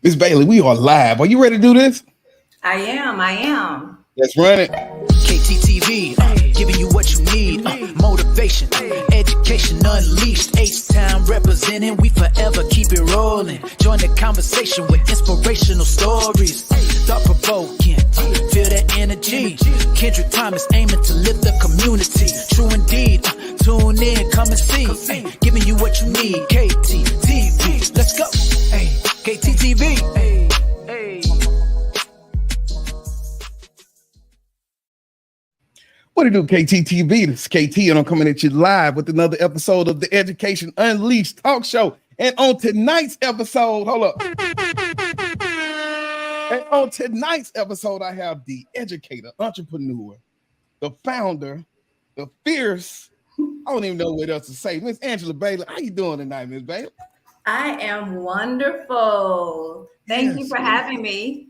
Miss Bailey, we are live. Are you ready to do this? I am. Let's run it. KTTV, giving you what you need. Motivation, education unleashed. H-Town representing, we forever keep it rolling. Join the conversation with inspirational stories. Thought-provoking, feel that energy. Kendrick Thomas aiming to lift the community. True indeed, tune in, come and see. Giving you what you need. KTTV, let's go. KTTV. What do you do, KTTV? This is KT, and I'm coming at you live with another episode of the Education Unleashed talk show. And on tonight's episode, hold up. And on tonight's episode, I have the educator, entrepreneur, the founder, the fierce. I don't even know what else to say. Miss Angela Bailey, how you doing tonight, Miss Bailey? I am wonderful. Thank you for having me.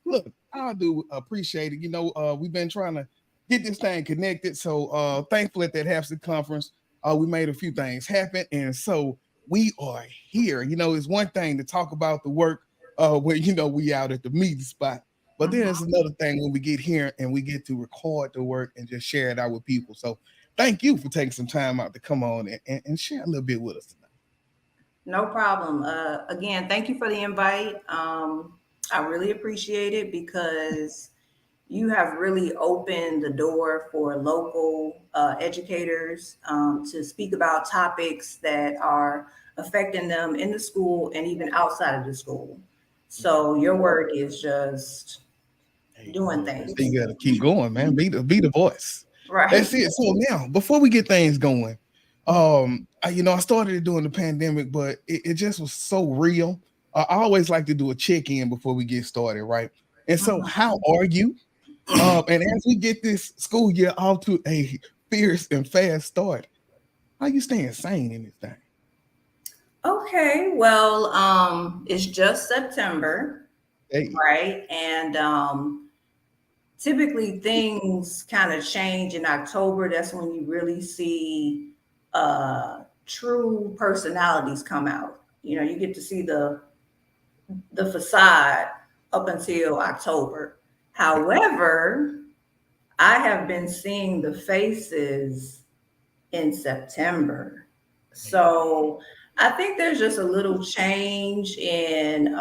Look, I do appreciate it. You know, we've been trying to get this thing connected. So thankful at that Half-City conference, we made a few things happen. And so we are here. You know, it's one thing to talk about the work where, you know, we out at the meeting spot. But then it's another thing when we get here and we get to record the work and just share it out with people. So thank you for taking some time out to come on and share a little bit with us tonight. No problem. Again, thank you for the invite. I really appreciate it because you have really opened the door for local educators to speak about topics that are affecting them in the school and even outside of the school. So your work is just doing things. You got to keep going, man. Be the voice. Right. That's it. So now, before we get things going, I started it during the pandemic, but it just was so real. I always like to do a check-in before we get started, right? And so, how are you? And as we get this school year off to a fierce and fast start, how you staying sane in this thing? Okay, well, it's just September, right? And typically things kind of change in October. That's when you really see true personalities come out. You know, you get to see the facade up until October. However, I have been seeing the faces in September. So I think there's just a little change in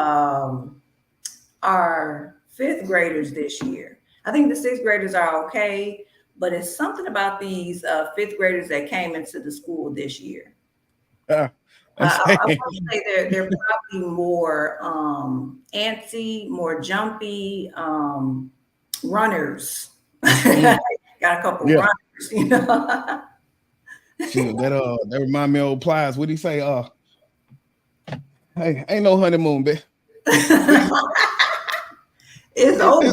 our fifth graders this year. I think the sixth graders are okay, but it's something about these fifth graders that came into the school this year. I would say they're probably more antsy, more jumpy, runners. Got a couple runners, you know. Shoot, that remind me of old Plies. What do you say? Hey, ain't no honeymoon, babe. It's over.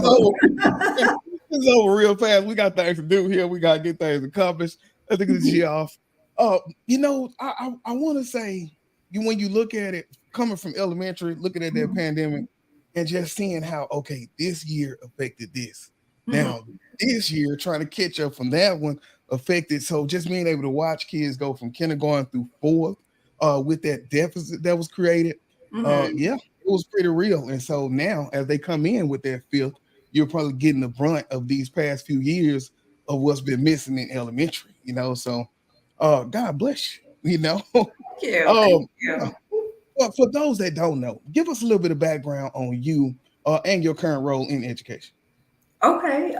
It's over real fast. We got things to do here. We got to get things accomplished. Let's get this year off. I want to say, when you look at it, coming from elementary, looking at that pandemic, and just seeing how, okay, this year affected this. Now, this year, trying to catch up from that one affected. So just being able to watch kids go from kindergarten through fourth with that deficit that was created, it was pretty real. And so now, as they come in with their fifth, you're probably getting the brunt of these past few years of what's been missing in elementary, you know. So God bless you, you know. Thank you. Well, for those that don't know, give us a little bit of background on you and your current role in education. Okay.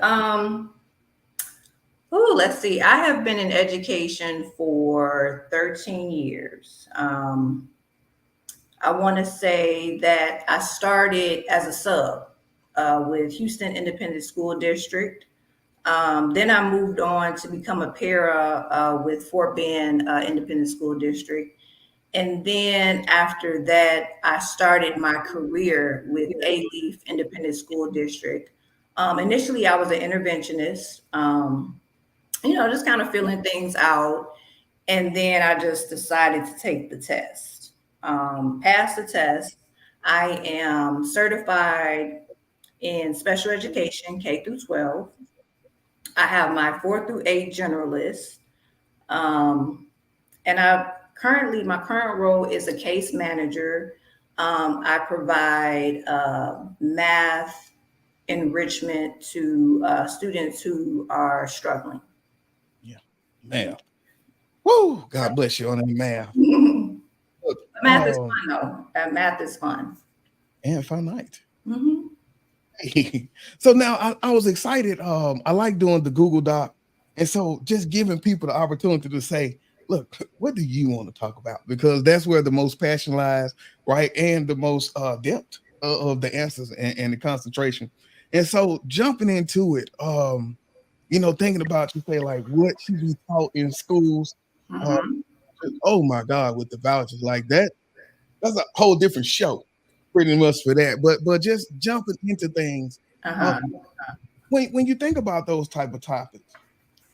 Let's see. I have been in education for 13 years. I want to say that I started as a sub with Houston Independent School District. Then I moved on to become a para with Fort Bend Independent School District. And then after that, I started my career with A-Leaf Independent School District. Initially, I was an interventionist, just kind of filling things out. And then I just decided to take the test. Passed the test. I am certified in special education, K through 12. I have my 4 through 8 generalist. And my current role is a case manager I provide math enrichment to students who are struggling. Yeah, math. Woo! God bless you on that math. Look, Math is fun though. Math is fun. and finite. Hmm. So now I was excited. I like doing the Google Doc, and so just giving people the opportunity to say, "Look, what do you want to talk about?" Because that's where the most passion lies, right, and the most depth of the answers and the concentration. And so jumping into it, thinking about you say like what should be taught in schools. Uh, Hmm. oh my God, with the vouchers like that, that's a whole different show, pretty much for that. But just jumping into things. Uh-huh. Um, when you think about those type of topics,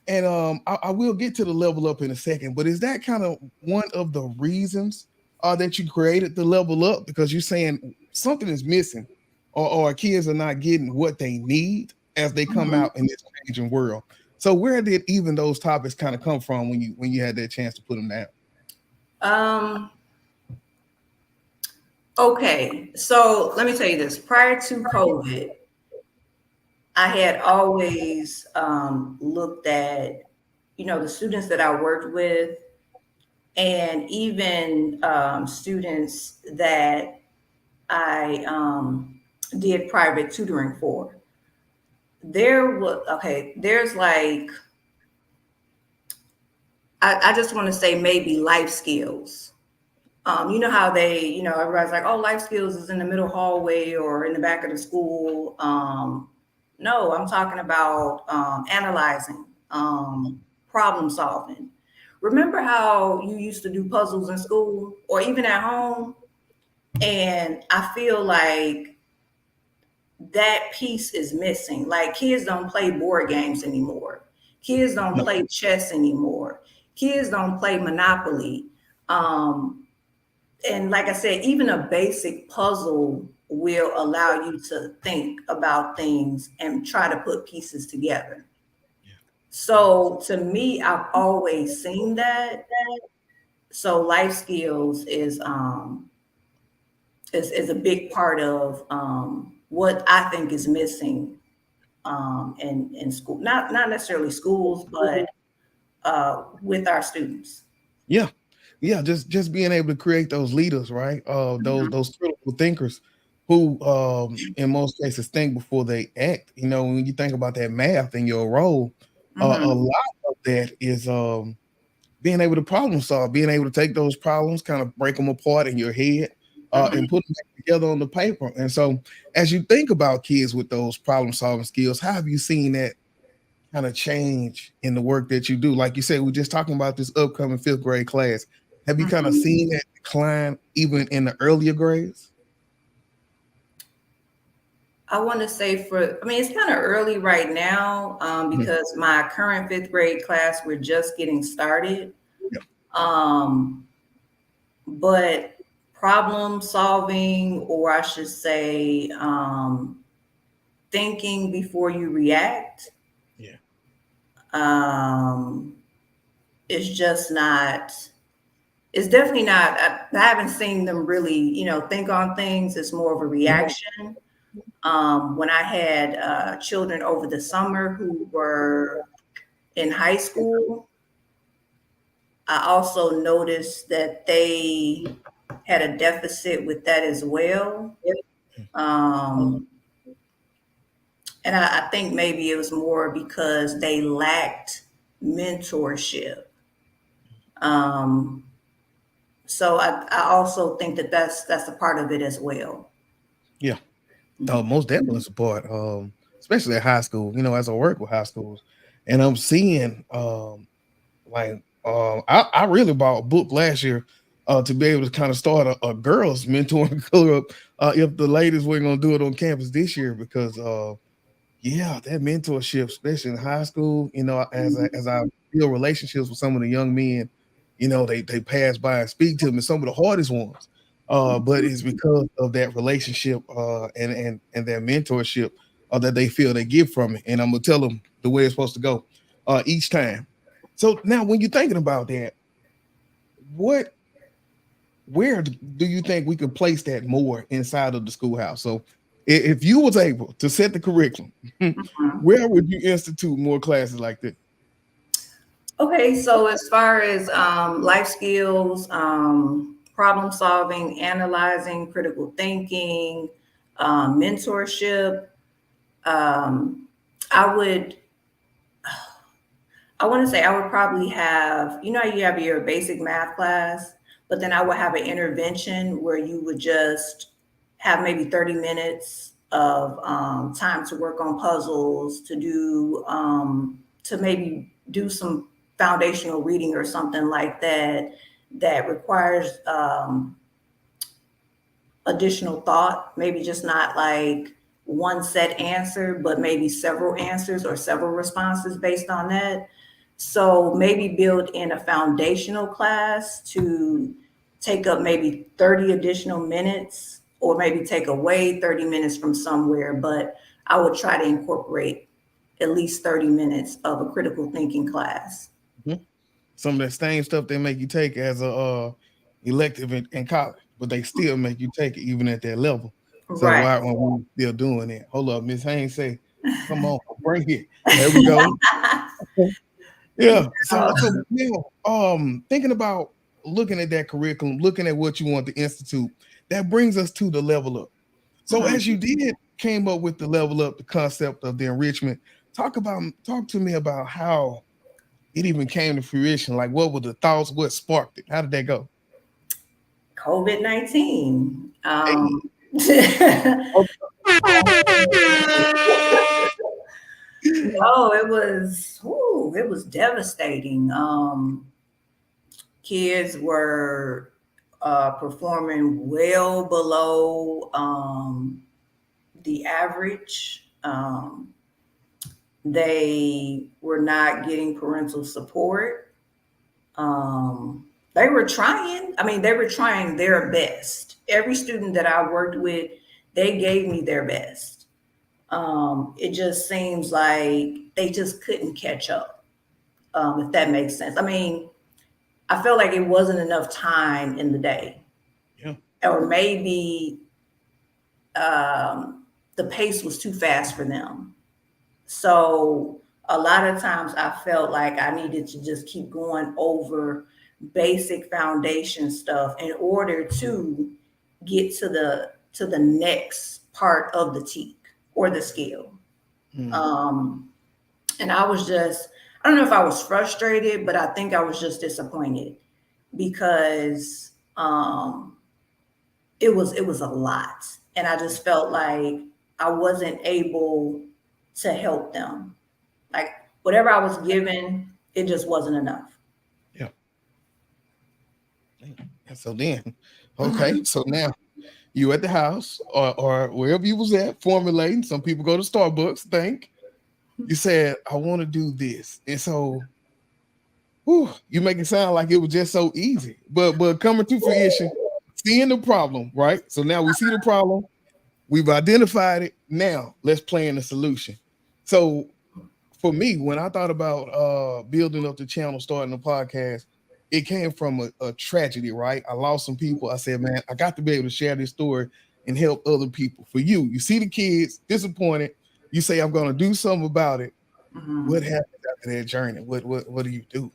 and I will get to the level up in a second, but is that kind of one of the reasons that you created the level up because you're saying something is missing, or kids are not getting what they need as they come Hmm. out in this changing world. So where did even those topics kind of come from when you had that chance to put them down? Um, okay, so let me tell you this. Prior to COVID, I had always looked at, the students that I worked with, and even students that I did private tutoring for. There's like, I just want to say maybe life skills. You know how everybody's like, oh, life skills is in the middle hallway or in the back of the school. No, I'm talking about analyzing, problem solving. Remember how you used to do puzzles in school or even at home? And I feel like that piece is missing. Like kids don't play board games anymore. Kids don't No, play chess anymore. Kids don't play Monopoly. Um, and like I said, even a basic puzzle will allow you to think about things and try to put pieces together. So to me, I've always seen that. So life skills is a big part of what I think is missing in school. Not necessarily schools, but with our students. yeah, yeah, just being able to create those leaders, right? Those Mhm. those critical thinkers who, in most cases, think before they act. When you think about that math in your role, a Mhm. lot of that is being able to problem solve, being able to take those problems, kind of break them apart in your head, and Mhm. put them back together on the paper. And so, as you think about kids with those problem solving skills, how have you seen that kind of change in the work that you do? Like you said, we're just talking about this upcoming fifth grade class. Have you kind of Mhm. seen that decline even in the earlier grades? I want to say I mean, it's kind of early right now Mhm. because my current fifth grade class, we're just getting started. Yeah. Um, but problem solving, or I should say, thinking before you react, Yeah. um, is just not, it's definitely not, I haven't seen them really, think on things. It's more of a reaction. When I had children over the summer who were in high school, I also noticed that they had a deficit with that as well. Um, and I think maybe it was more because they lacked mentorship. Um, so I also think that that's a part of it as well. Yeah. Most definitely support, especially at high school. As I work with high schools, and I'm seeing, like, I really bought a book last year, to be able to kind of start a girls mentoring club, if the ladies weren't gonna do it on campus this year, because yeah, that mentorship, especially in high school, as I build relationships with some of the young men, they pass by and speak to me, some of the hardest ones. But it's because of that relationship, and that mentorship, that they feel they get from it. And I'm gonna tell them the way it's supposed to go, each time. So now when you're thinking about that, what where do you think we could place that more inside of the schoolhouse? So if you was able to set the curriculum, Mhm. where would you institute more classes like that? Okay, so as far as life skills, problem solving, analyzing, critical thinking, mentorship, um, I would, I want to say I would probably have, you know, you have your basic math class, but then I would have an intervention where you would just have maybe 30 minutes of time to work on puzzles, to maybe do some foundational reading or something like that that requires additional thought, maybe just not like one set answer, but maybe several answers or several responses based on that. So maybe build in a foundational class to take up maybe 30 additional minutes, or maybe take away 30 minutes from somewhere, but I would try to incorporate at least 30 minutes of a critical thinking class. Mhm. Some of that same stuff they make you take as a elective in college, but they still make you take it even at that level. So Right. why are we still doing it? Hold up, Miss Haynes say, "Come on, bring it." There we go. Yeah. So now, thinking about looking at that curriculum, looking at what you want to institute, that brings us to the level up. So as Mhm. you did came up with the level up, the concept of the enrichment, talk to me about how it even came to fruition. Like what were the thoughts? What sparked it? How did that go? COVID-19. Hey. No, it was devastating. Kids were performing well below the average. They were not getting parental support. They were trying. I mean, they were trying their best. Every student that I worked with, they gave me their best. It just seems like they just couldn't catch up, if that makes sense. I mean, I felt like it wasn't enough time in the day, Yeah. or maybe the pace was too fast for them. So a lot of times I felt like I needed to just keep going over basic foundation stuff in order to get to the next part of the teak or the skill. Mm. Um, and I was just, I don't know if I was frustrated, but I think I was just disappointed because it was a lot, and I just felt like I wasn't able to help them. Like whatever I was given, it just wasn't enough. Yeah. And so then, okay, so now you at the house or wherever you was at formulating. Some people go to Starbucks, think you said, I want to do this. And so whew, you make it sound like it was just so easy. But coming to fruition, seeing the problem, right? So now we see the problem, we've identified it. Now let's plan the solution. So for me, when I thought about building up the channel, starting the podcast, it came from a tragedy, right? I lost some people. I said, man, I got to be able to share this story and help other people. For you see the kids disappointed. You say, I'm going to do something about it. What Mhm. happens after that journey? What do you do?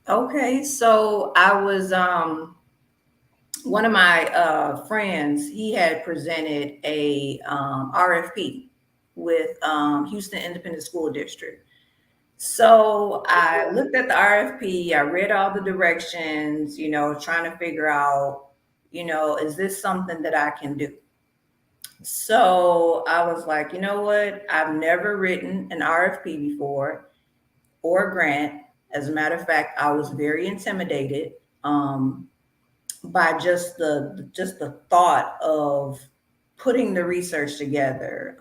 Okay, so I was one of my friends. He had presented a RFP with Houston Independent School District. So I looked at the RFP. I read all the directions. You know, trying to figure out, you know, is this something that I can do? So I was like, you know what? I've never written an RFP before or a grant. As a matter of fact, I was very intimidated by just the thought of putting the research together,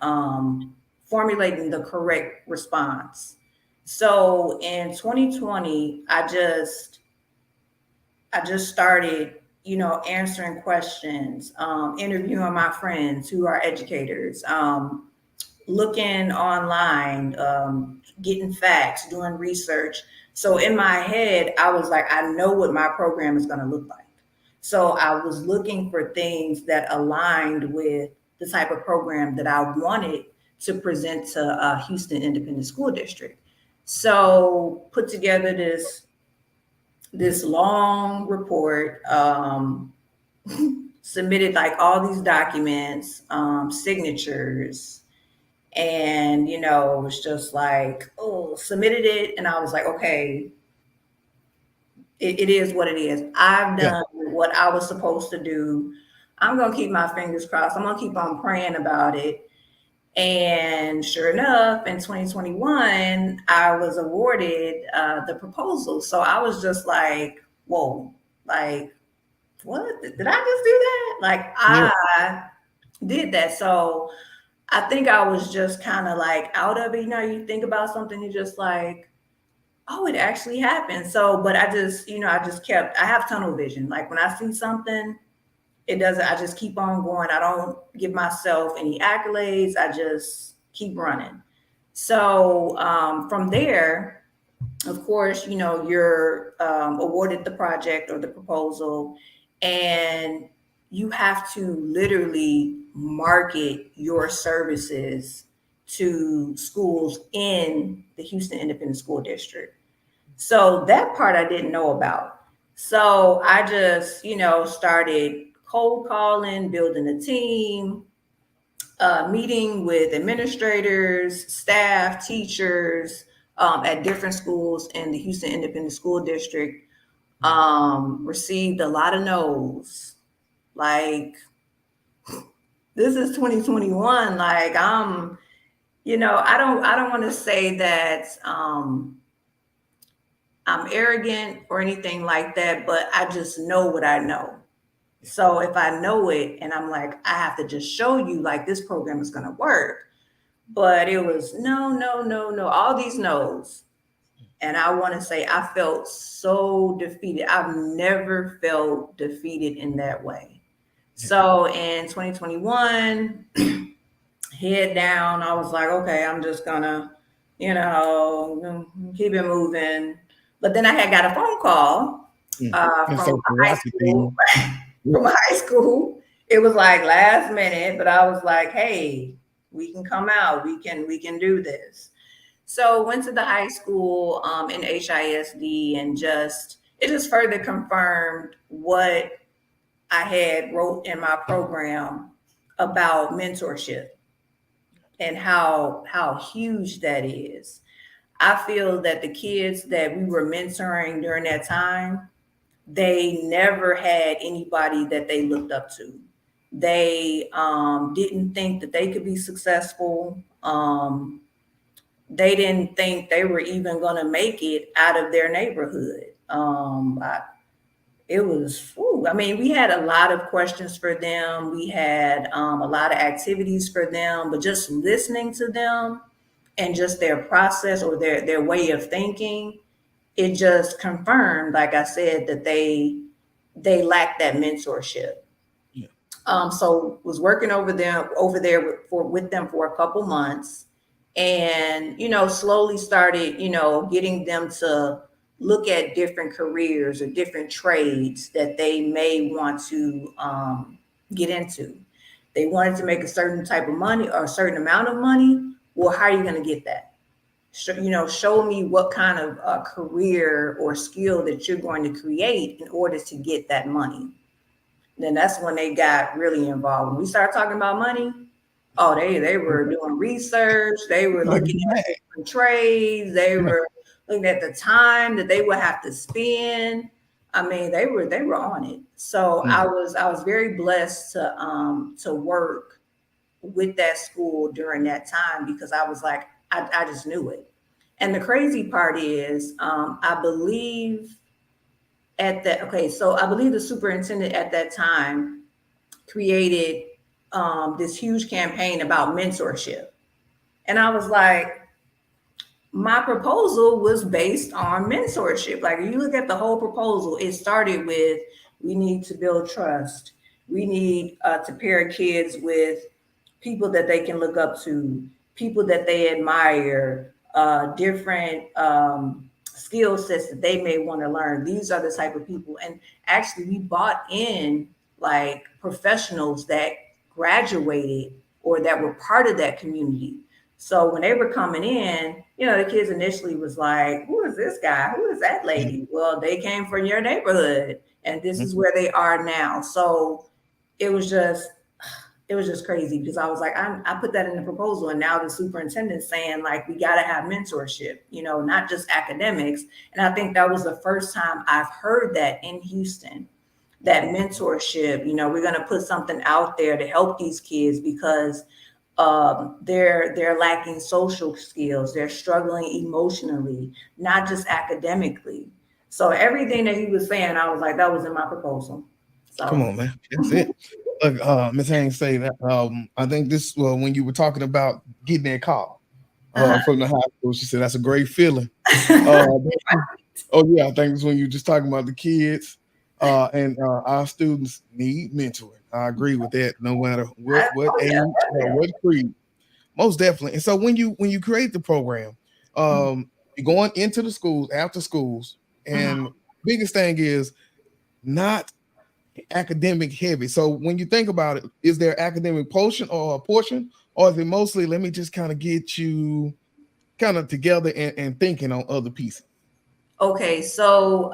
formulating the correct response. So in 2020, I just started, you know, answering questions, interviewing my friends who are educators, looking online, getting facts, doing research. So in my head, I was like, I know what my program is going to look like. So I was looking for things that aligned with the type of program that I wanted to present to Houston Independent School District. So put together this long report, submitted like all these documents, signatures, and it was just like, oh, submitted it, and I was like, okay, it is what it is. I've Yeah. done what I was supposed to do. I'm gonna keep my fingers crossed. I'm gonna keep on praying about it. And sure enough, in 2021, I was awarded the proposal. So I was just like, whoa, like, what? Did I just do that? Like, Yeah. I did that. So I think I was just kind of like out of it. You think about something, you're just like, oh, it actually happened. So, but I just kept, I have tunnel vision. Like when I see something, it doesn't, I just keep on going. I don't give myself any accolades. I just keep running. So from there, of course, you're awarded the project or the proposal, and you have to literally market your services to schools in the Houston Independent School District. So that part I didn't know about. So I just, started cold calling, building a team, meeting with administrators, staff, teachers at different schools in the Houston Independent School District. Received a lot of no's. Like, this is 2021. Like, I don't want to say that I'm arrogant or anything like that, but I just know what I know. So if I know it and I'm like, I have to just show you like this program is going to work. But it was no, no, no, no, all these no's. And I want to say I felt so defeated. I've never felt defeated in that way. So in 2021, head down, I was like, okay, I'm just gonna, keep it moving. But then I had got a phone call And from so the high rocket school, thing. Yeah. from high school. It was like last minute, but I was like, hey, we can come out. We can do this. So went to the high school in HISD, and it just further confirmed what I had wrote in my program about mentorship and how huge that is. I feel that the kids that we were mentoring during that time, they never had anybody that they looked up to. They didn't think that they could be successful. They didn't think they were even going to make it out of their neighborhood. It was, I mean, we had a lot of questions for them. We had a lot of activities for them, but just listening to them and just their process or their way of thinking, it just confirmed, like I said, that they lacked that mentorship. Yeah. So was working over there with them for a couple months, and slowly started getting them to look at different careers or different trades that they may want to get into. They wanted to make a certain type of money or a certain amount of money. Well, how are you going to get that? Show me what kind of career or skill that you're going to create in order to get that money. Then that's when they got really involved. When we started talking about money, oh, they were doing research. They were Like, looking man. at different trades. They were looking at the time that they would have to spend. I mean, they were on it. So I was very blessed to work with that school during that time, because I was like, I just knew it. And the crazy part is, I believe I believe the superintendent at that time created this huge campaign about mentorship. And I was like, my proposal was based on mentorship. Like, if you look at the whole proposal, it started with, we need to build trust. We need to pair kids with people that they can look up to, people that they admire, different skill sets that they may want to learn. These are the type of people. And actually, we bought in like professionals that graduated or that were part of that community. So when they were coming in, the kids initially was like, who is this guy? Who is that lady? Well, they came from your neighborhood and this is where they are now. So it was just it was just crazy because I was like, I put that in the proposal, and now the superintendent's saying like we got to have mentorship, not just academics. And I think that was the first time I've heard that in Houston, that mentorship. We're going to put something out there to help these kids because they're lacking social skills, they're struggling emotionally, not just academically. So everything that he was saying, I was like, that was in my proposal. Come So. on, man. That's it. Look, Miss Haynes say that. I think this when you were talking about getting that call from the high school, she said that's a great feeling. Uh, oh yeah, I think it's when you just talking about the kids and our students need mentoring. I agree with that. No matter what Oh age yeah. or what creed, most definitely. And so when you create the program, you're going into the schools after schools, and Mhm. biggest thing is not academic heavy. So when you think about it, is there academic portion, or is it mostly let me just kind of get you kind of together and thinking on other pieces? Okay, so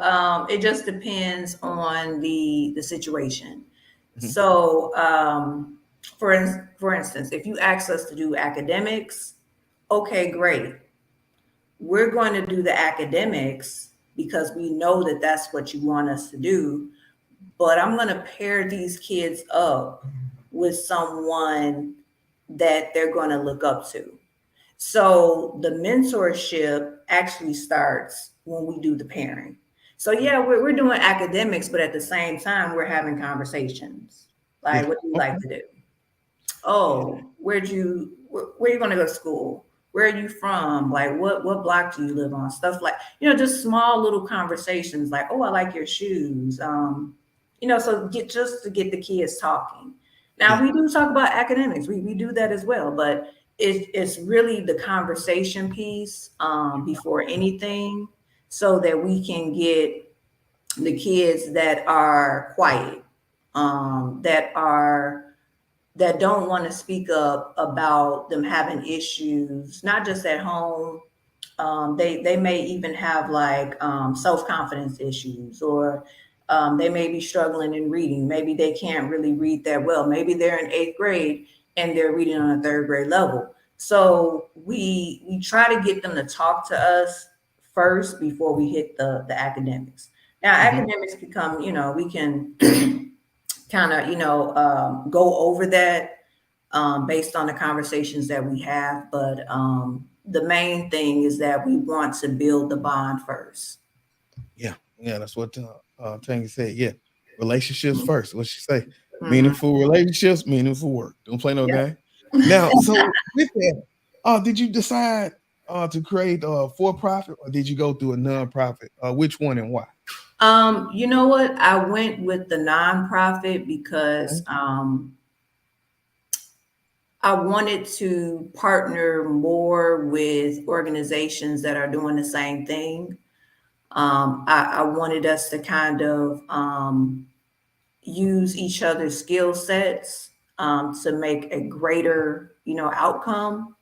it just depends on the situation. Mhm. So for instance, if you ask us to do academics, okay, great. We're going to do the academics because we know that that's what you want us to do. But I'm going to pair these kids up with someone that they're going to look up to. So the mentorship actually starts when we do the pairing. So yeah, we're doing academics, but at the same time, we're having conversations. Yeah. Like, what do you Okay. like to do? Oh, where you going to go to school? Where are you from? Like, what block do you live on? Stuff like, just small little conversations like, oh, I like your shoes. So just to get the kids talking. Now Yeah. we do talk about academics. We do that as well, but it's really the conversation piece before anything, so that we can get the kids that are quiet, that don't want to speak up about them having issues, not just at home. They may even have like self-confidence issues, or they may be struggling in reading. Maybe they can't really read that well. Maybe they're in eighth grade and they're reading on a third grade level. So we try to get them to talk to us first before we hit the academics. Now Mhm. academics become, we can kind of, go over that based on the conversations that we have. But the main thing is that we want to build the bond first. Yeah. Yeah. That's what Tangy said. Yeah. Relationships first. What she say? Mhm. Meaningful relationships, meaningful work. Don't play no Yep. game. Now, so with that, did you decide to create a for profit, or did you go through a nonprofit? Which one and why? You know what? I went with the nonprofit because I wanted to partner more with organizations that are doing the same thing. I wanted us to kind of use each other's skill sets to make a greater, outcome.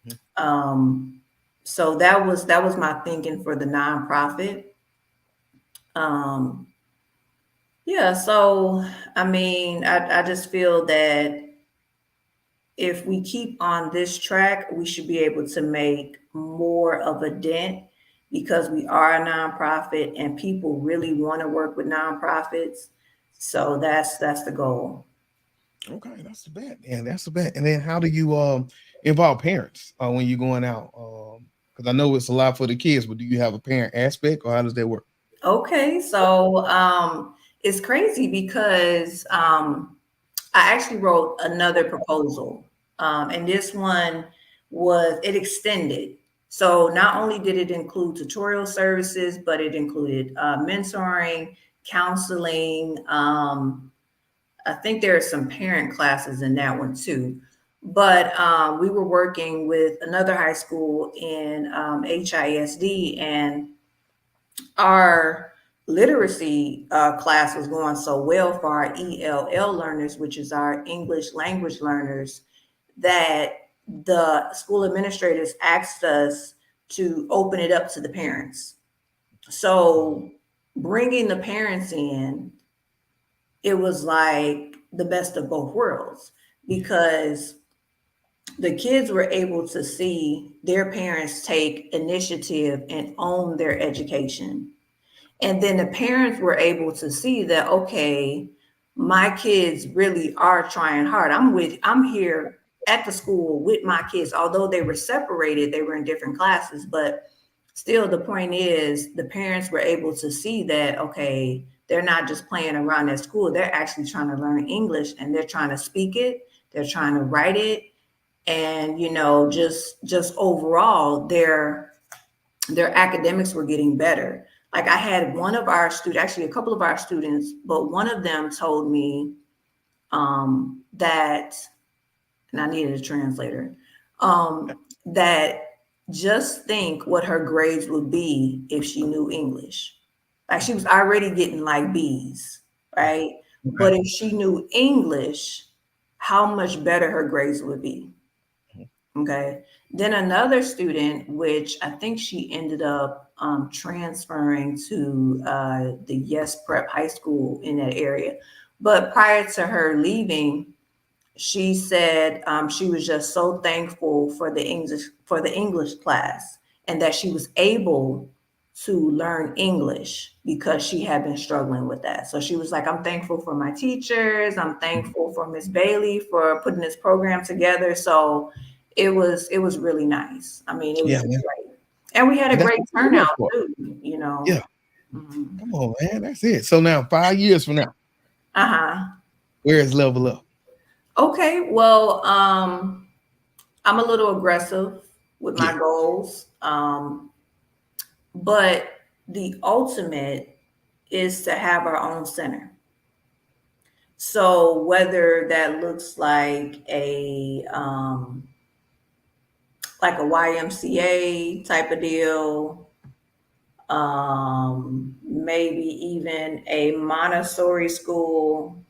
Mhm. Um, so that was my thinking for the nonprofit. Um, yeah, so I mean, I just feel that if we keep on this track, we should be able to make more of a dent because we are a nonprofit and people really want to work with nonprofits. So that's the goal. Okay, that's the bet. Yeah, that's the bet. And then how do you involve parents when you're going out? Because I know it's a lot for the kids, but do you have a parent aspect, or how does that work? Okay, so it's crazy because I actually wrote another proposal, and this one it extended. So not only did it include tutorial services, but it included mentoring, counseling. I think there are some parent classes in that one too. But we were working with another high school in HISD, and our literacy class was going so well for our ELL learners, which is our English language learners, that the school administrators asked us to open it up to the parents. So bringing the parents in, it was like the best of both worlds because the kids were able to see their parents take initiative and own their education. And then the parents were able to see that, okay, my kids really are trying hard. I'm here at the school with my kids, although they were separated, they were in different classes, but still the point is the parents were able to see that, okay, they're not just playing around at school, they're actually trying to learn English and they're trying to speak it, they're trying to write it, and just overall their academics were getting better. Like I had one of our students, actually a couple of our students, but one of them told me that, and I needed a translator, that just think what her grades would be if she knew English. Like she was already getting like B's, right? But if she knew English, how much better her grades would be. Okay. Then another student, which I think she ended up transferring to the Yes Prep High School in that area. But prior to her leaving, she said she was just so thankful for the English class and that she was able to learn English because she had been struggling with that. So she was like, I'm thankful for my teachers. I'm thankful for Miss Bailey for putting this program together. So it was really nice. I mean, it was Yeah, just man. great. And we had a And that's great what we turnout live for. too, Yeah. Mhm. Come on, man. That's it. So now 5 years from now, Uh-huh. where is level up? Okay, well, I'm a little aggressive with Yeah. my goals, but the ultimate is to have our own center. So whether that looks like a YMCA type of deal, maybe even a Montessori school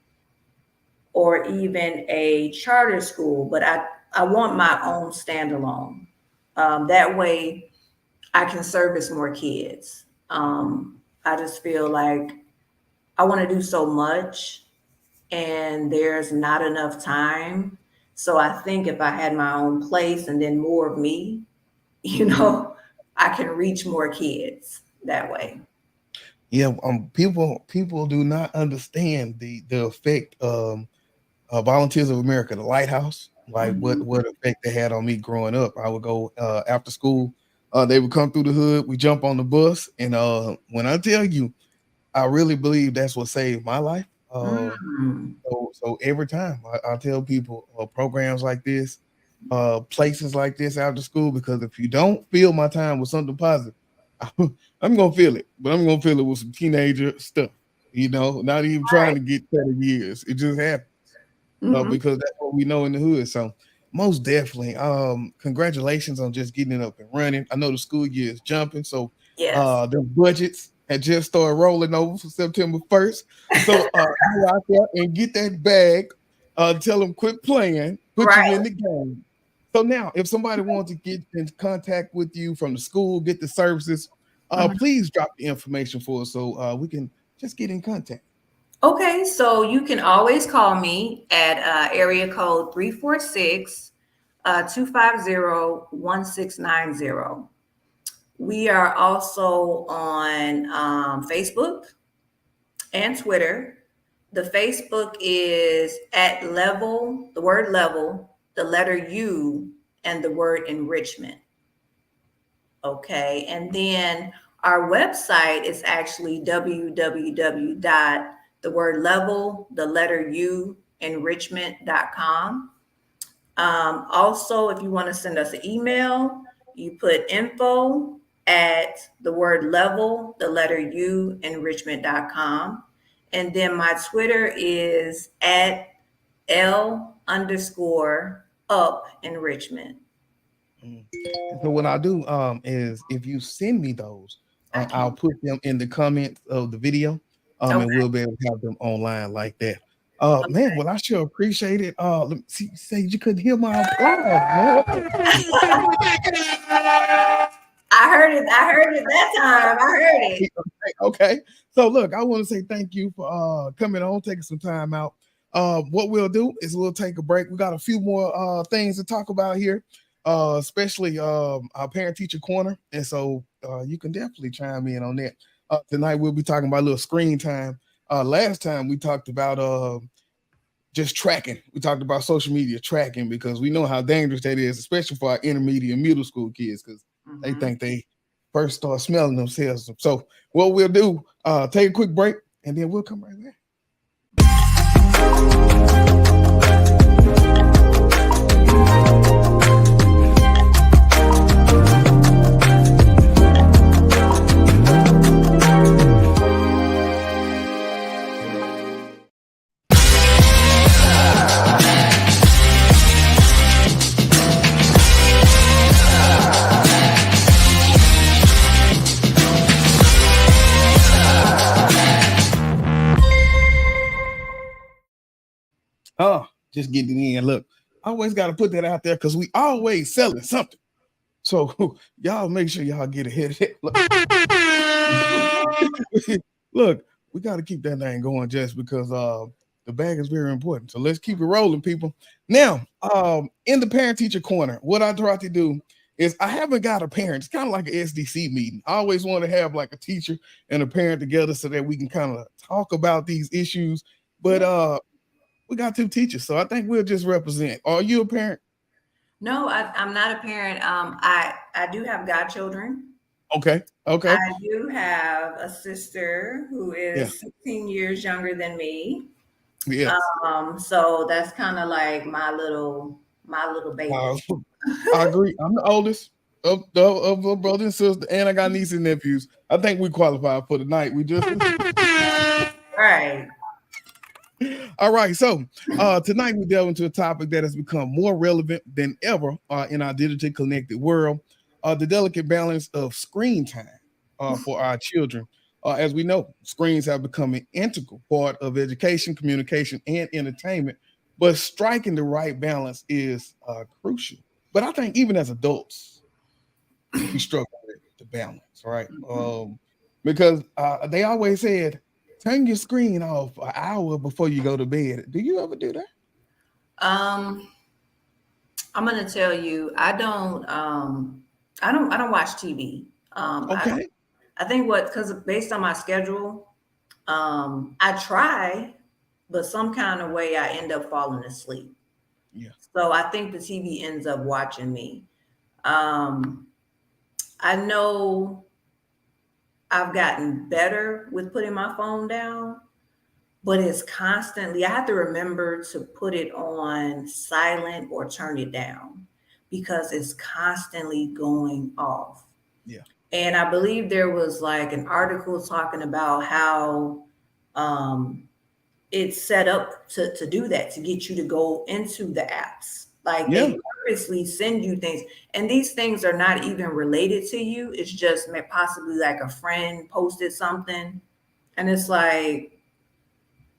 or even a charter school, but I want my own standalone. That way I can service more kids. I just feel like I want to do so much and there's not enough time. So I think if I had my own place and then more of me, you know, I can reach more kids that way. Yeah. People do not understand the effect Volunteers of America, the Lighthouse, like what Mhm. what effect they had on me growing up. I would go after school. They would come through the hood. We jump on the bus, and when I tell you, I really believe that's what saved my life. Mm. So every time I tell people programs like this, places like this after school, because if you don't fill my time with something positive, I'm gonna feel it, but I'm gonna feel it with some teenager stuff. Not even trying Right. to get 30 years. It just happens Hmm. because that's what we know in the hood. So most definitely, congratulations on just getting it up and running. I know the school year is jumping, so Yes. the budgets had just started rolling over for September 1st. So go out there and get that bag. Tell them quit playing, put you Right. in the game. So now, if somebody wants to get in contact with you from the school, get the services, Mhm. please drop the information for us so we can just get in contact. Okay, so you can always call me at area code 346 250 1690. We are also on Facebook and Twitter. The Facebook is at level, the word level, the letter U, and the word enrichment. Okay. And then our website is actually www dot the word level, the letter U, enrichment.com. Also, if you want to send us an email, you put info at the word level, the letter U, enrichment.com. And then my Twitter is at L underscore up enrichment. Mm. And so what I do is if you send me those, I I'll can. put them in the comments of the video, and Okay. we'll be able to have them online like that. Man, Okay. well, I sure appreciate it. Let me see, say you couldn't hear my applause, I heard it. I heard it that time. I heard it. man. Okay. So look, I want to say thank you for coming on, taking some time out. What we'll do is we'll take a break. We got a few more things to talk about here, especially our parent teacher corner. And so you can definitely chime in on that. Tonight we'll be talking about a little screen time. Last time we talked about just tracking. We talked about social media tracking because we know how dangerous that is, especially for our intermediate and middle school kids, because they Hmm. think they first start smelling themselves. So what we'll do, take a quick break and then we'll come right back. Oh, just getting in. Look, I always got to put that out there because we always selling something. So y'all make sure y'all get ahead of it. Look, we got to keep that thing going just because the bag is very important. So let's keep it rolling, people. Now, in the parent teacher corner, what I try to do is I haven't got a parent. It's kind of like an SDC meeting. I always want to have like a teacher and a parent together so that we can kind of talk about these issues. But Yeah. we got two teachers, so I think we'll just represent. Are you a parent? No, I'm not a parent. I do have godchildren. Okay, I okay, do have a sister who yeah, is 16 years younger than me. yes. So that's kind of like my little Uh, baby. I agree. I'm the oldest of a brother and sister, and I got nieces and nephews. I think we qualify for the night. We just Right. all right. So tonight we delve into a topic that has become more relevant than ever in our digitally connected world: the delicate balance of screen time for our children. As we know, screens have become an integral part of education, communication, and entertainment. But striking the right balance is crucial. But I think even as adults, we struggle with the balance, right? Mhm. Because they always said, turn your screen off an hour before you go to bed. Do you ever do that? Um, I'm gonna tell you, I don't watch TV. Okay. I think what because based on my schedule, I try, but some kind of way I end up falling asleep. Yeah. So I think the TV ends up watching me. Um, I know I've gotten better with putting my phone down, but it's constantly, I have to remember to put it on silent or turn it down because it's constantly going off. Yeah. And I believe there was like an article talking about how um, it's set up to do that, to get you to go into the apps. Like Yeah. they purposely send you things, and these things are not even related to you. It's just possibly like a friend posted something, and it's like,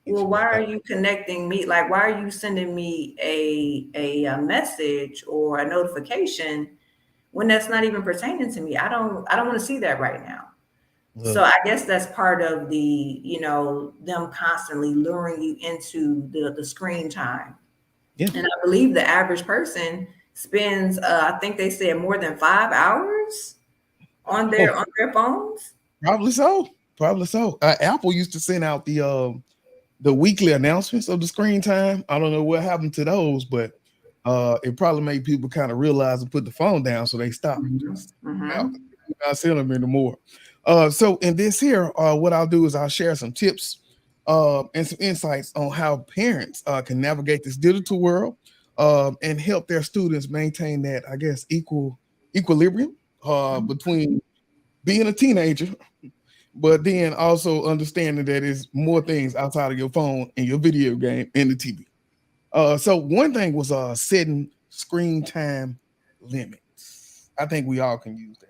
Get well, you why back are up. you connecting me? Like, why are you sending me a message or a notification when that's not even pertaining to me? I don't want to see that right now. So Look. I guess that's part of the, them constantly luring you into the screen time. Yeah. And I believe the average person spends, I think they said more than 5 hours Oh, on their phones. probably so. Probably so. Apple used to send out the weekly announcements of the screen time. I don't know what happened to those, but it probably made people kind of realize and put the phone down, so they stopped. Hmm. Out. Hmm. Not send them anymore. So in this here, what I'll do is I'll share some tips and some insights on how parents can navigate this digital world and help their students maintain that, I guess, equilibrium between being a teenager, but then also understanding that it's more things outside of your phone and your video game and the TV. So one thing was setting screen time limits. I think we all can use that.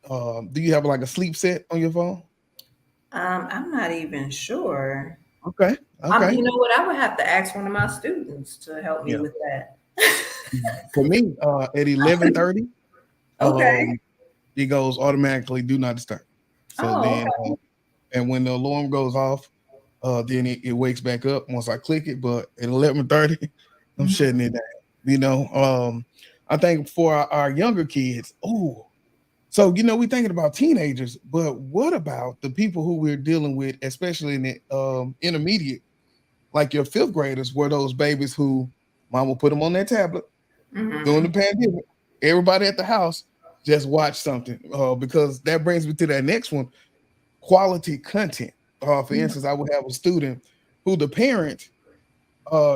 Do you have like a sleep set on your phone? I'm not even sure. Okay, okay, You know what? I would have to ask one of my students to help me yeah. with that. For me, at 11:30, Okay. um, it goes automatically do not disturb. So Oh, then, okay. and when the alarm goes off, then it wakes back up once I click it. But at 11:30, I'm Mhm. shutting it down. You know, I think for our younger kids, oh, so we thinking about teenagers, but what about the people who we're dealing with, especially in the intermediate, like your fifth graders, were those babies who mom will put them on their tablet during the Mhm. pandemic. Everybody at the house just watch something because that brings me to that next one: quality content. For instance, I would have a student who the parent,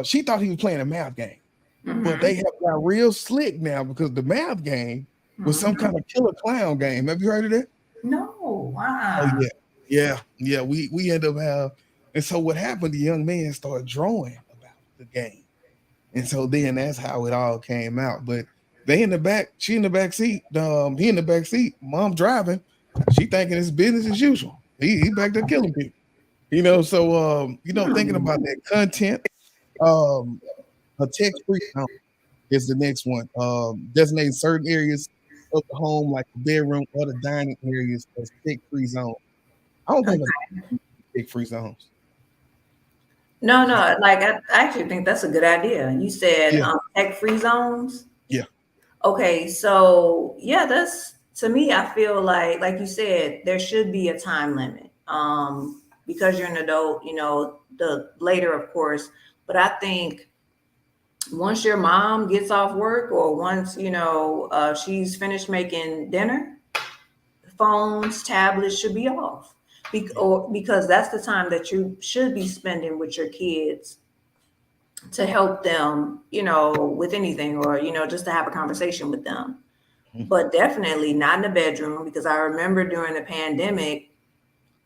she thought he was playing a math game, but they Mhm. have got real slick now because the math game was some Mhm. kind of killer clown game. Have you heard of that? No. Oh Wow. yeah, yeah, yeah. We end up have, and so what happened? The young man started drawing about the game, and so then that's how it all came out. But they in the back, she in the back seat, he in the back seat, mom driving, she thinking it's business as usual. He back there killing people, So thinking about Hmm. that content, um, a text free zone is the next one. Designating certain areas of the home, like the bedroom or the dining areas, as tech free zone. I don't think tech free zones. No, no. Like I actually think that's a good idea. You said Yeah, tech-free zones. yeah, Okay, so yeah, that's to me. I feel like you said, there should be a time limit. Because you're an adult, the later, of course. But I think once your mom gets off work, or once she's finished making dinner, phones, tablets should be off. yeah. Because that's the time that you should be spending with your kids to help them, with anything, or just to have a conversation with them. Mhm. But definitely not in the bedroom, because I remember during the pandemic,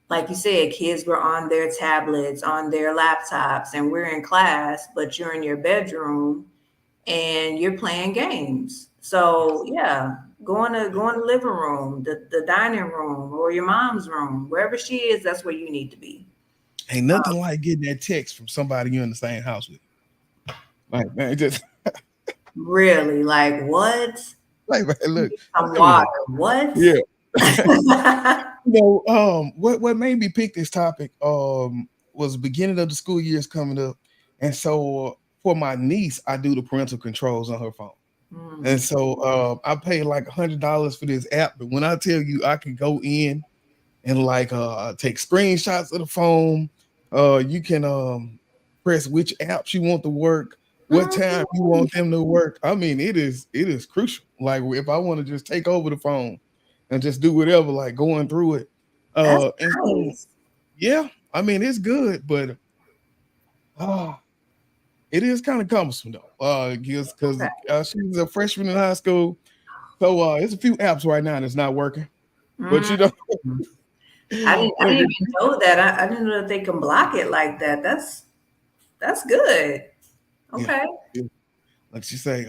like you said, kids were on their tablets, on their laptops, and we're in class, but you're in your bedroom and you're playing games. So yeah, go in the living room, the dining room, or your mom's room, wherever she is, that's where you need to be. Ain't nothing like getting that text from somebody you're in the same house with. Like man, just Really, like what? like man, You look, need some let me water. know. What? Yeah. What made me pick this topic was the beginning of the school year is coming up, and so for my niece, I do the parental controls on her phone, and Mm. so I paid like $100 for this app. But when I tell you, I can go in and like take screenshots of the phone. You can press which apps you want to work, what time you Mhm. want them to work. I mean, it is crucial. Like if I want to just take over the phone and just do whatever, like going through it. That's And so nice. yeah, I mean it's good, but uh it is kind of cumbersome though. Because Okay. she's a freshman in high school. So it's a few apps right now that's not working. But Mm. I didn't I like, didn't even know that. I didn't know that they can block it like that. That's good. yeah. Okay. Yeah. Like she say,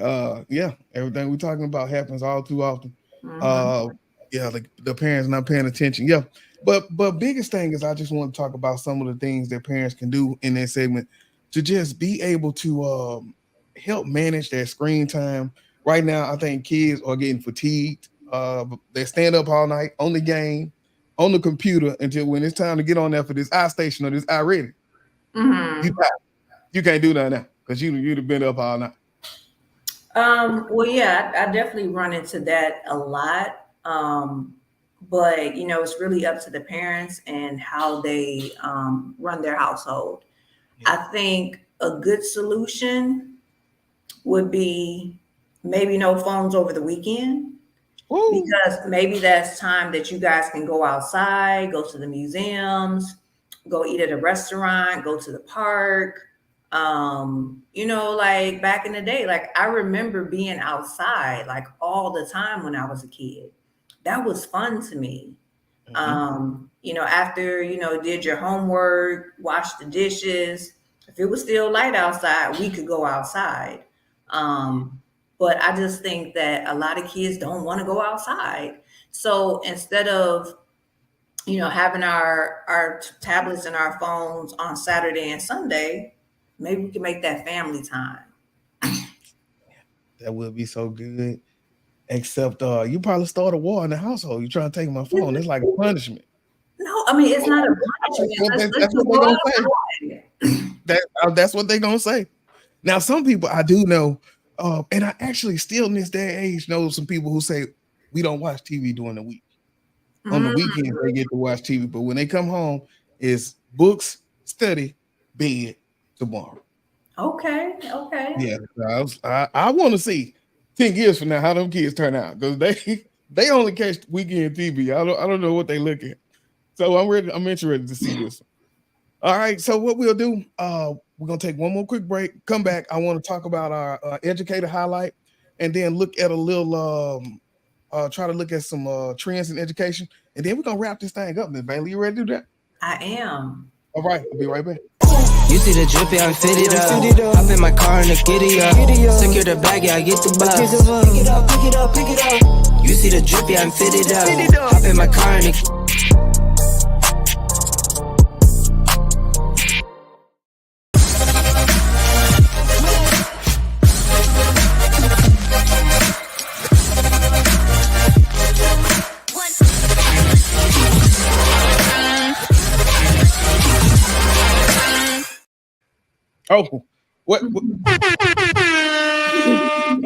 yeah, everything we're talking about happens all too often. Hmm. Uh, yeah, like the parents not paying attention. Yeah, but biggest thing is I just want to talk about some of the things that parents can do in that segment to just be able to help manage their screen time. Right now, I think kids are getting fatigued. They stand up all night on the game, on the computer until when it's time to get on there for this iStation or this iReady, you Hmm. you can't do that now because you'd have been up all night. Well, yeah, I definitely run into that a lot. But it's really up to the parents and how they run their household. Yeah. I think a good solution would be maybe no phones over the weekend, Woo. because maybe that's time that you guys can go outside, go to the museums, go eat at a restaurant, go to the park. Like back in the day, like I remember being outside like all the time when I was a kid. That was fun to me. Mhm. After, did your homework, wash the dishes. If it was still light outside, we could go outside. Yeah. But I just think that a lot of kids don't want to go outside. So instead of having our tablets and our phones on Saturday and Sunday, maybe we can make that family time. That would be so good. Except you probably start a war in the household. You trying to take my phone. It's like a punishment. No, I mean it's not a punishment. Let's That's just what they're go gonna say. outside. That's what they're gonna say. Now, some people I do know, and I actually still in this day and age know some people who say we don't watch TV during the week. On the Mm, weekends they get to watch TV, but when they come home, it's books, study, bed, tomorrow. okay, okay. Yeah, I want to see 10 years from now how them kids turn out because they only catch weekend TV. I don't know what they look at. So I'm ready. I'm interested to see this. All right. So what we'll do, we're gonna take one more quick break. Come back. I want to talk about our educator highlight, and then look at a little, try to look at some trends in education, and then we're gonna wrap this thing up. Miss Bailey, you ready to do that? I am. All right. I'll be right back. You see the drippy, I'm fitted up. Hop in my car and the giddy up. Secure the bag, yeah, I get the bus. Pick it up, pick it up, pick it up. You see the drippy, I'm fitted up. Hop in my car and the Oh, what we're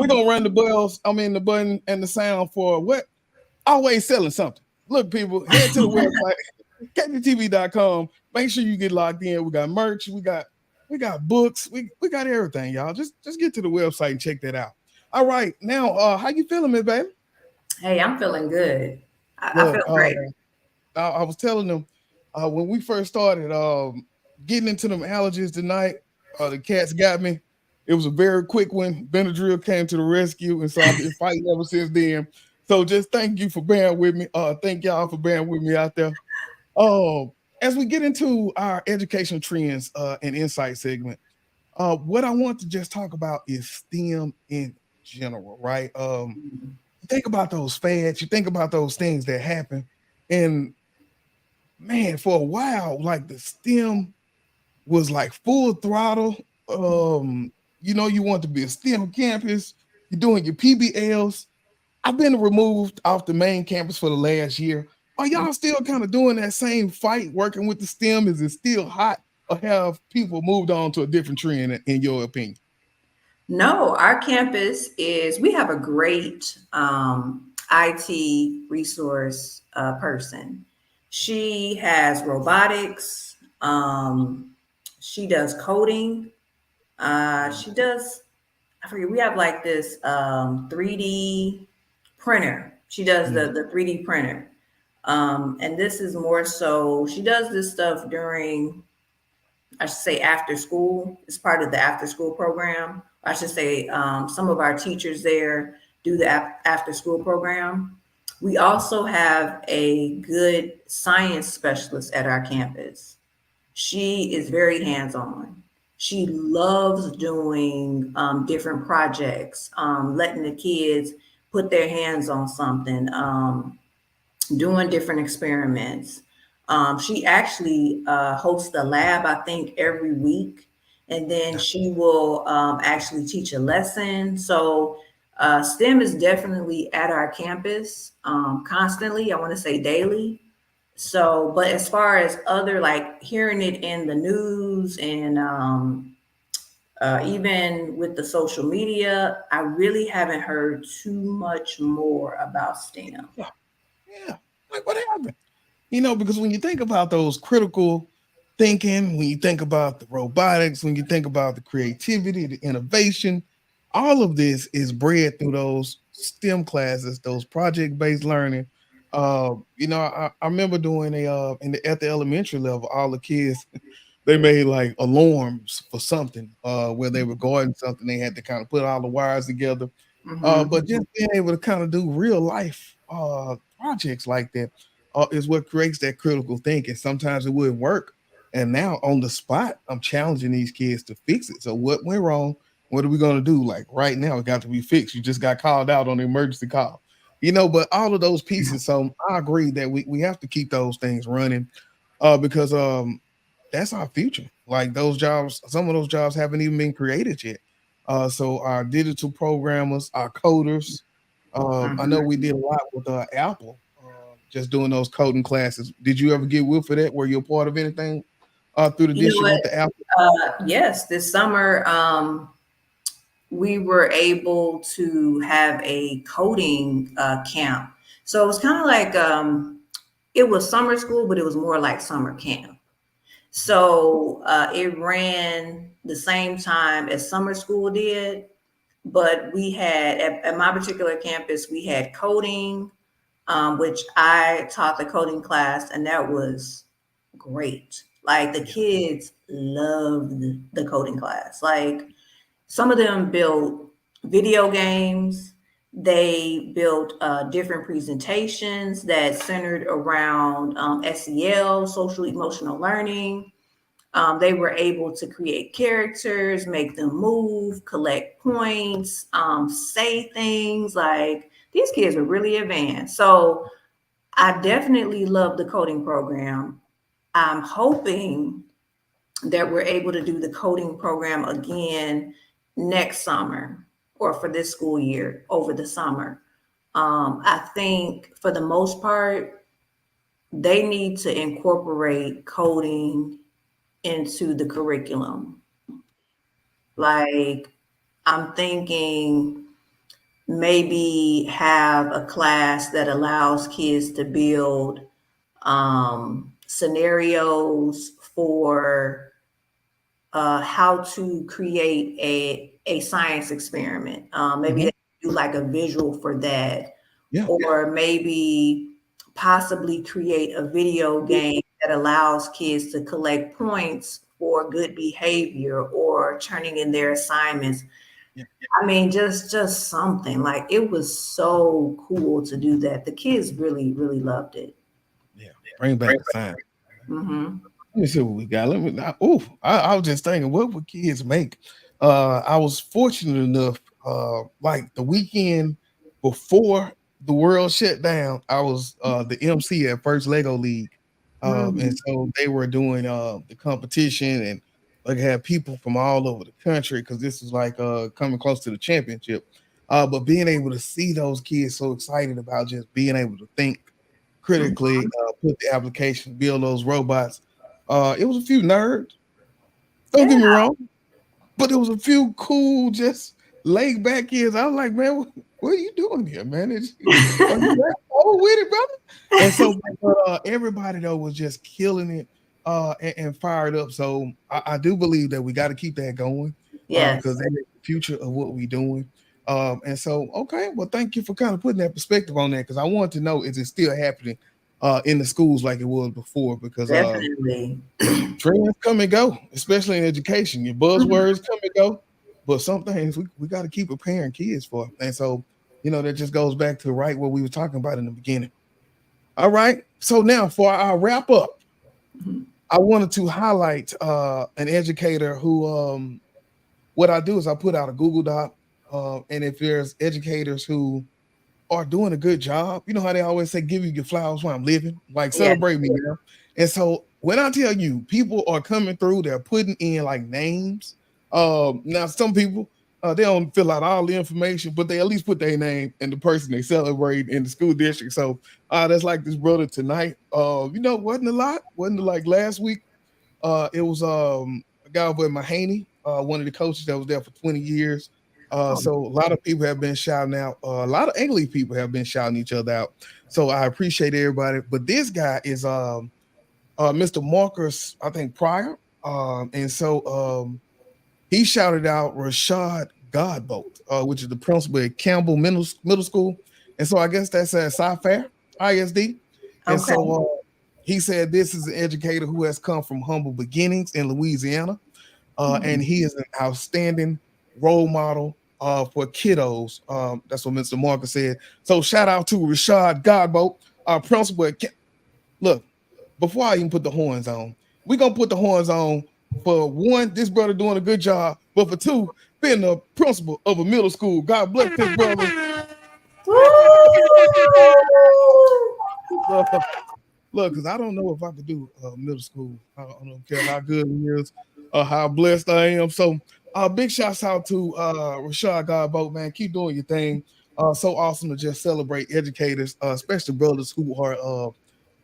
gonna run the bells. I mean the button and the sound for what? Always selling something. Look, people, head to the website, KTTV.com. Make sure you get logged in. We got merch, we got books, we got everything, y'all. Just get to the website and check that out. All right, now how you feeling, Miss Baby? Hey, I'm feeling good. I Look, feel great. I was telling them when we first started getting into them allergies tonight, the cats got me. It was a very quick one. Benadryl came to the rescue, and so I've been fighting ever since then. So just thank you for bearing with me. Thank y'all for bearing with me out there. As we get into our educational trends and insight segment, what I want to just talk about is STEM in general, right? You think about those fads, you think about those things that happen, and man, for a while, like the STEM was like full throttle. You want to be a STEM campus, you're doing your PBLs. I've been removed off the main campus for the last year. Are y'all still kind of doing that same fight, working with the STEM? Is it still hot, or have people moved on to a different trend, in your opinion? No, our campus is, we have a great IT resource person. She has robotics. She does coding. She does, I forget, we have like this 3D printer. She does the 3D printer. And this is more so, she does this stuff during, I should say, after school. It's part of the after school program. I should say some of our teachers there do the after school program. We also have a good science specialist at our campus. She is very hands on. She loves doing different projects, letting the kids put their hands on something, doing different experiments. She actually hosts a lab, I think, every week, and then she will actually teach a lesson. So STEM is definitely at our campus constantly. I want to say daily. So, but as far as other, like hearing it in the news and even with the social media, I really haven't heard too much more about STEM. Yeah, yeah. Like what happened? Because when you think about those critical thinking, when you think about the robotics, when you think about the creativity, the innovation, all of this is bred through those STEM classes, those project-based learning. I remember doing at the elementary level, all the kids they made like alarms for something, where they were guarding something. They had to kind of put all the wires together. Hmm. But just being able to kind of do real life projects like that is what creates that critical thinking. Sometimes it wouldn't work. And now on the spot, I'm challenging these kids to fix it. So what went wrong? What are we going to do? Like right now, it got to be fixed. You just got called out on the emergency call. But all of those pieces. So I agree that we have to keep those things running, because that's our future. Like those jobs, some of those jobs haven't even been created yet. So our digital programmers, our coders. I know we Mhm. did a lot with Apple, just doing those coding classes. Did you ever get with for that? Were you a part of anything through the You know district what? with the Apple? Yes, this summer, we were able to have a coding camp. So it was kind of like it was summer school, but it was more like summer camp. So it ran the same time as summer school did, but we had at my particular campus, we had coding, which I taught the coding class, and that was great. Like the Yeah, kids loved the coding class. Like some of them built video games. They built different presentations that centered around SEL, social emotional learning. They were able to create characters, make them move, collect points, say things. Like these kids were really advanced. So I definitely love the coding program. I'm hoping that we're able to do the coding program again next summer or for this school year over the summer. I think for the most part, they need to incorporate coding into the curriculum. Like, I'm thinking maybe have a class that allows kids to build scenarios for how to create a science experiment. Maybe hmm they do like a visual for that, yeah, or maybe possibly create a video game that allows kids to collect points for good behavior or turning in their assignments. yeah, I mean, just something like it was so cool to do that. The kids really loved it. yeah. Bring back the sign. Hmm. Let me see what we got. Let me. I was just thinking, what would kids make? I was fortunate enough, like the weekend before the world shut down, I was the MC at First Lego League, and Hmm. so they were doing the competition, and like had people from all over the country because this was like coming close to the championship. But being able to see those kids so excited about just being able to think critically, put the application, build those robots. It was a few nerds. Don't Yeah. get me wrong, but there was a few cool, just laid back kids. I was like, man, what are you doing here, man? Are you that old with it, brother? And so everybody though was just killing it and fired up. So I do believe that we got to keep that going because Yes, that is the future of what we're doing. And so, okay, well, thank you for kind of putting that perspective on that because I want to know is it still happening in the schools like it was before? Because definitely. trends come and go, especially in education. Your buzzwords come and go, but some things we got to keep preparing kids for. And so, that just goes back to right what we were talking about in the beginning. All right. So now for our wrap up, Mhm. I wanted to highlight an educator who what I do is I put out a Google Doc. And if there's educators who are doing a good job. You know how they always say, give you your flowers while I'm living, like Yeah. celebrate me now. And so when I tell you people are coming through, they're putting in like names. Now some people they don't fill out all the information, but they at least put their name and the person they celebrate in the school district. So that's like this brother tonight. Wasn't a lot, wasn't like last week. It was a guy over at Mahaney, one of the coaches that was there for 20 years. Oh, So a lot of people have been shouting out. A lot of English people have been shouting each other out. So I appreciate everybody. But this guy is Mr. Marcus, I think Pryor. And so he shouted out Rashad Godbolt, which is the principal at Campbell Middle School. And so I guess that's at Sci-Fair ISD. And okay. so he said this is an educator who has come from humble beginnings in Louisiana, and Mhm. he is an outstanding role model for kiddos. That's what Mr. Marcus said. So shout out to Rashad Godbolt, our principal. Look, before I even put the horns on, we're gonna put the horns on for one, this brother doing a good job, but for two, being the principal of a middle school. God bless this brother. Look, because I don't know if I could do middle school. I don't care how good it is or how blessed I am. So, big shouts out to Rashad Godboat, man. Keep doing your thing. So awesome to just celebrate educators, especially brothers who are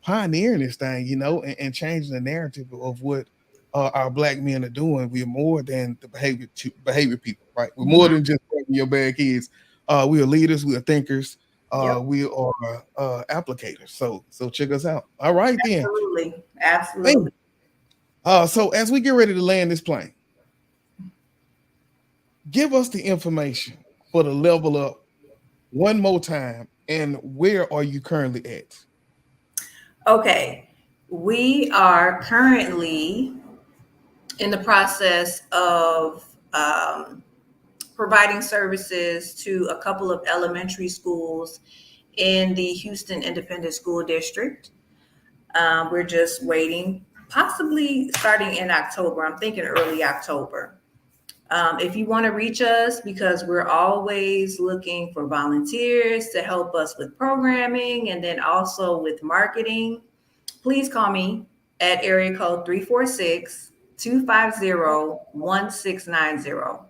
pioneering this thing, and changing the narrative of what our black men are doing. We are more than the behavior people, right? We're more than just your bad kids. We are leaders. We are thinkers. We are applicators. So check us out. All right, then. Absolutely. So as we get ready to land this plane, give us the information for the level up one more time, and where are you currently at? Okay, we are currently in the process of providing services to a couple of elementary schools in the Houston Independent School District. We're just waiting, possibly starting in October. I'm thinking early October. If you want to reach us, because we're always looking for volunteers to help us with programming and then also with marketing, please call me at area code 346-250-1690.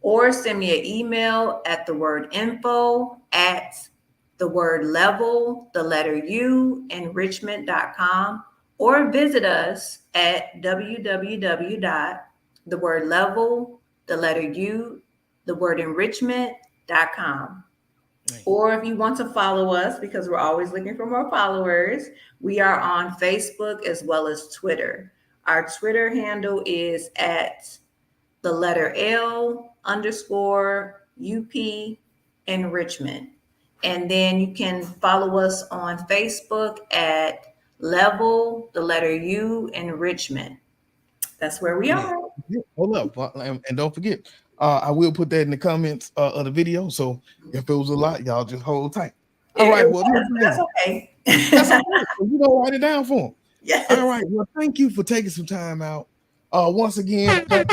Or send me an email at the word info at the word level, the letter U, enrichment.com, or visit us at www.thewordlevel, the letter U, the word enrichment.com. Or if you want to follow us, because we're always looking for more followers, we are on Facebook as well as Twitter. Our Twitter handle is at the letter L_UP enrichment. And then you can follow us on Facebook at level, the letter U enrichment. That's where we are. Hold up. And don't forget, I will put that in the comments of the video. So if it was a lot, y'all just hold tight. All right. Well, that's okay. That's okay. You don't write it down for them. Yes. All right. Well, thank you for taking some time out. Once again, I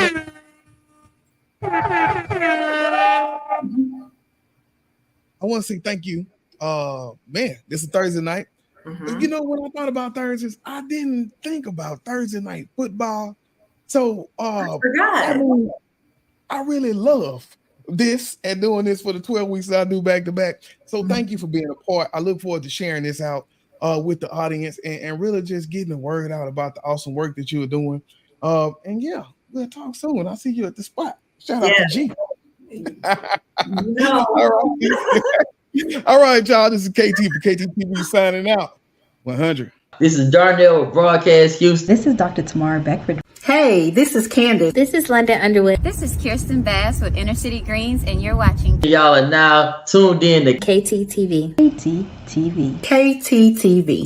want to say thank you. Man, this is Thursday night. You know, when I thought about Thursdays, I didn't think about Thursday night football. So I really love this and doing this for the 12 weeks that I do back to back. So thank you for being a part. I look forward to sharing this out with the audience and really just getting the word out about the awesome work that you're doing. And yeah, we'll talk soon. I'll see you at the spot. Shout out to G. No. All right, y'all. This is KT for KTTV signing out. 100. This is Darnell with Broadcast Houston. This is Dr. Tamara Beckford. Hey, this is Candace. This is London Underwood. This is Kirsten Bass with Inner City Greens, and you're watching. Y'all are now tuned in to KTTV. KTTV. KTTV.